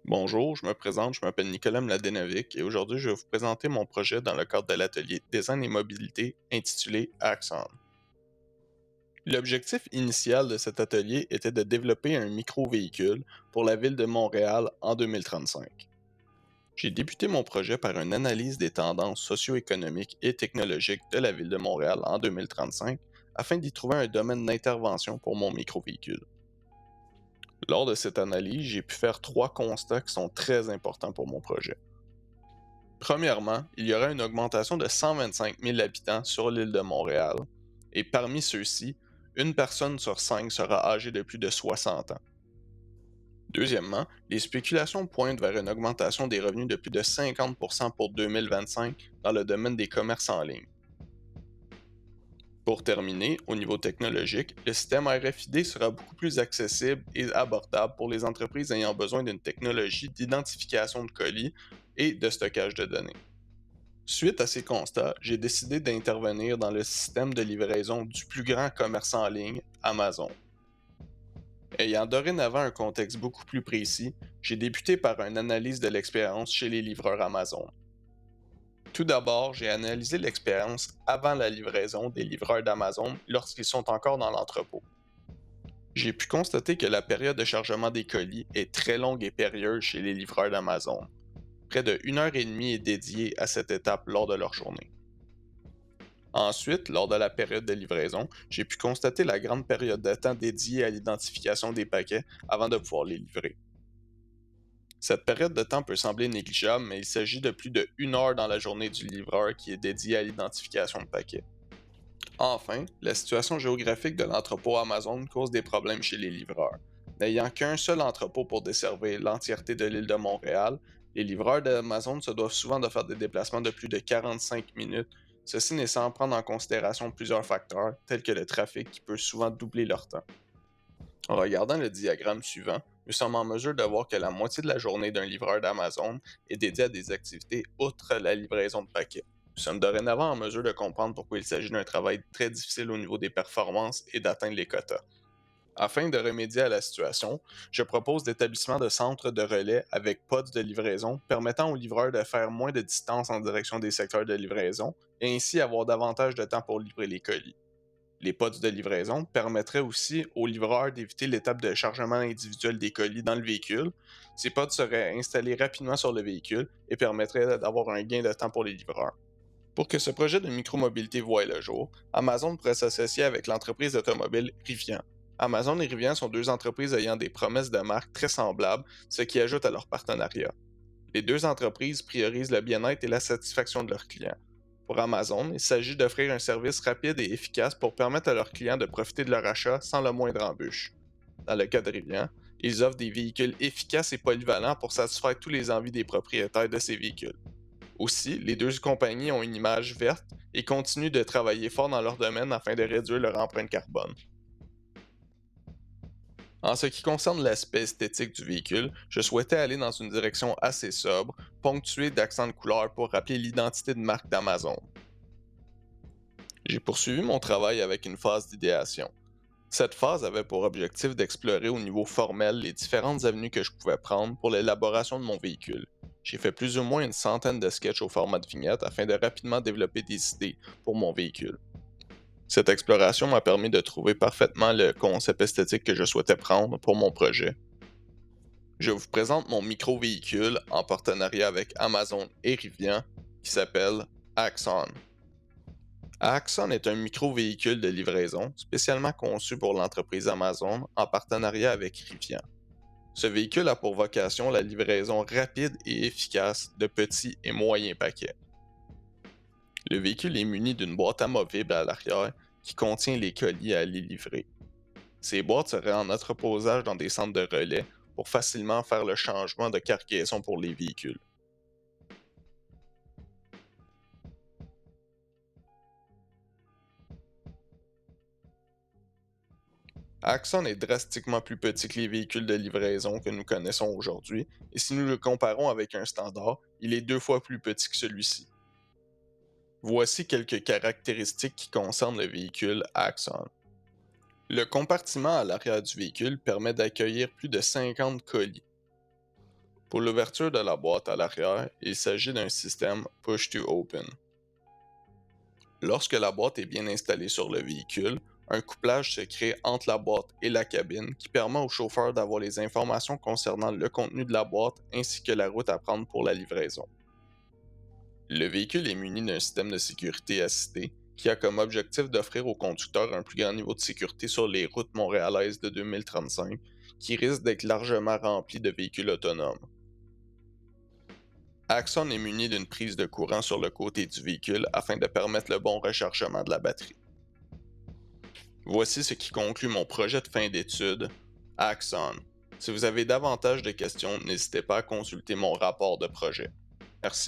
Bonjour, je me présente, je m'appelle Nicolas Mladenovic et aujourd'hui je vais vous présenter mon projet dans le cadre de l'atelier Design et mobilité intitulé Axon. L'objectif initial de cet atelier était de développer un micro-véhicule pour la ville de Montréal en 2035. J'ai débuté mon projet par une analyse des tendances socio-économiques et technologiques de la ville de Montréal en 2035 afin d'y trouver un domaine d'intervention pour mon micro-véhicule. Lors de cette analyse, j'ai pu faire trois constats qui sont très importants pour mon projet. Premièrement, il y aura une augmentation de 125 000 habitants sur l'île de Montréal, et parmi ceux-ci, une personne sur cinq sera âgée de plus de 60 ans. Deuxièmement, les spéculations pointent vers une augmentation des revenus de plus de 50% pour 2025 dans le domaine des commerces en ligne. Pour terminer, au niveau technologique, le système RFID sera beaucoup plus accessible et abordable pour les entreprises ayant besoin d'une technologie d'identification de colis et de stockage de données. Suite à ces constats, j'ai décidé d'intervenir dans le système de livraison du plus grand commerçant en ligne, Amazon. Ayant dorénavant un contexte beaucoup plus précis, j'ai débuté par une analyse de l'expérience chez les livreurs Amazon. Tout d'abord, j'ai analysé l'expérience avant la livraison des livreurs d'Amazon lorsqu'ils sont encore dans l'entrepôt. J'ai pu constater que la période de chargement des colis est très longue et périlleuse chez les livreurs d'Amazon. Près de 1 heure et demie est dédiée à cette étape lors de leur journée. Ensuite, lors de la période de livraison, j'ai pu constater la grande période de temps dédiée à l'identification des paquets avant de pouvoir les livrer. Cette période de temps peut sembler négligeable, mais il s'agit de plus de 1 heure dans la journée du livreur qui est dédiée à l'identification de paquets. Enfin, la situation géographique de l'entrepôt Amazon cause des problèmes chez les livreurs. N'ayant qu'un seul entrepôt pour desservir l'entièreté de l'île de Montréal, les livreurs d'Amazon se doivent souvent de faire des déplacements de plus de 45 minutes, ceci n'est sans prendre en considération plusieurs facteurs, tels que le trafic qui peut souvent doubler leur temps. En regardant le diagramme suivant, nous sommes en mesure de voir que la moitié de la journée d'un livreur d'Amazon est dédiée à des activités outre la livraison de paquets. Nous sommes dorénavant en mesure de comprendre pourquoi il s'agit d'un travail très difficile au niveau des performances et d'atteindre les quotas. Afin de remédier à la situation, je propose l'établissement de centres de relais avec pods de livraison permettant aux livreurs de faire moins de distance en direction des secteurs de livraison et ainsi avoir davantage de temps pour livrer les colis. Les pods de livraison permettraient aussi aux livreurs d'éviter l'étape de chargement individuel des colis dans le véhicule. Ces pods seraient installés rapidement sur le véhicule et permettraient d'avoir un gain de temps pour les livreurs. Pour que ce projet de micromobilité voie le jour, Amazon pourrait s'associer avec l'entreprise automobile Rivian. Amazon et Rivian sont deux entreprises ayant des promesses de marque très semblables, ce qui ajoute à leur partenariat. Les deux entreprises priorisent le bien-être et la satisfaction de leurs clients. Pour Amazon, il s'agit d'offrir un service rapide et efficace pour permettre à leurs clients de profiter de leur achat sans le moindre embûche. Dans le cas de Rivian, ils offrent des véhicules efficaces et polyvalents pour satisfaire tous les envies des propriétaires de ces véhicules. Aussi, les deux compagnies ont une image verte et continuent de travailler fort dans leur domaine afin de réduire leur empreinte carbone. En ce qui concerne l'aspect esthétique du véhicule, je souhaitais aller dans une direction assez sobre, ponctuée d'accents de couleurs pour rappeler l'identité de marque d'Amazon. J'ai poursuivi mon travail avec une phase d'idéation. Cette phase avait pour objectif d'explorer au niveau formel les différentes avenues que je pouvais prendre pour l'élaboration de mon véhicule. J'ai fait plus ou moins une centaine de sketchs au format de vignette afin de rapidement développer des idées pour mon véhicule. Cette exploration m'a permis de trouver parfaitement le concept esthétique que je souhaitais prendre pour mon projet. Je vous présente mon micro-véhicule en partenariat avec Amazon et Rivian qui s'appelle Axon. Axon est un micro-véhicule de livraison spécialement conçu pour l'entreprise Amazon en partenariat avec Rivian. Ce véhicule a pour vocation la livraison rapide et efficace de petits et moyens paquets. Le véhicule est muni d'une boîte amovible à l'arrière qui contient les colis à aller livrer. Ces boîtes seraient en entreposage dans des centres de relais pour facilement faire le changement de cargaison pour les véhicules. Axon est drastiquement plus petit que les véhicules de livraison que nous connaissons aujourd'hui, et si nous le comparons avec un standard, il est 2 fois plus petit que celui-ci. Voici quelques caractéristiques qui concernent le véhicule Axon. Le compartiment à l'arrière du véhicule permet d'accueillir plus de 50 colis. Pour l'ouverture de la boîte à l'arrière, il s'agit d'un système Push to Open. Lorsque la boîte est bien installée sur le véhicule, un couplage se crée entre la boîte et la cabine qui permet au chauffeur d'avoir les informations concernant le contenu de la boîte ainsi que la route à prendre pour la livraison. Le véhicule est muni d'un système de sécurité assisté qui a comme objectif d'offrir aux conducteurs un plus grand niveau de sécurité sur les routes montréalaises de 2035 qui risquent d'être largement remplies de véhicules autonomes. Axon est muni d'une prise de courant sur le côté du véhicule afin de permettre le bon rechargement de la batterie. Voici ce qui conclut mon projet de fin d'études, Axon. Si vous avez davantage de questions, n'hésitez pas à consulter mon rapport de projet. Merci.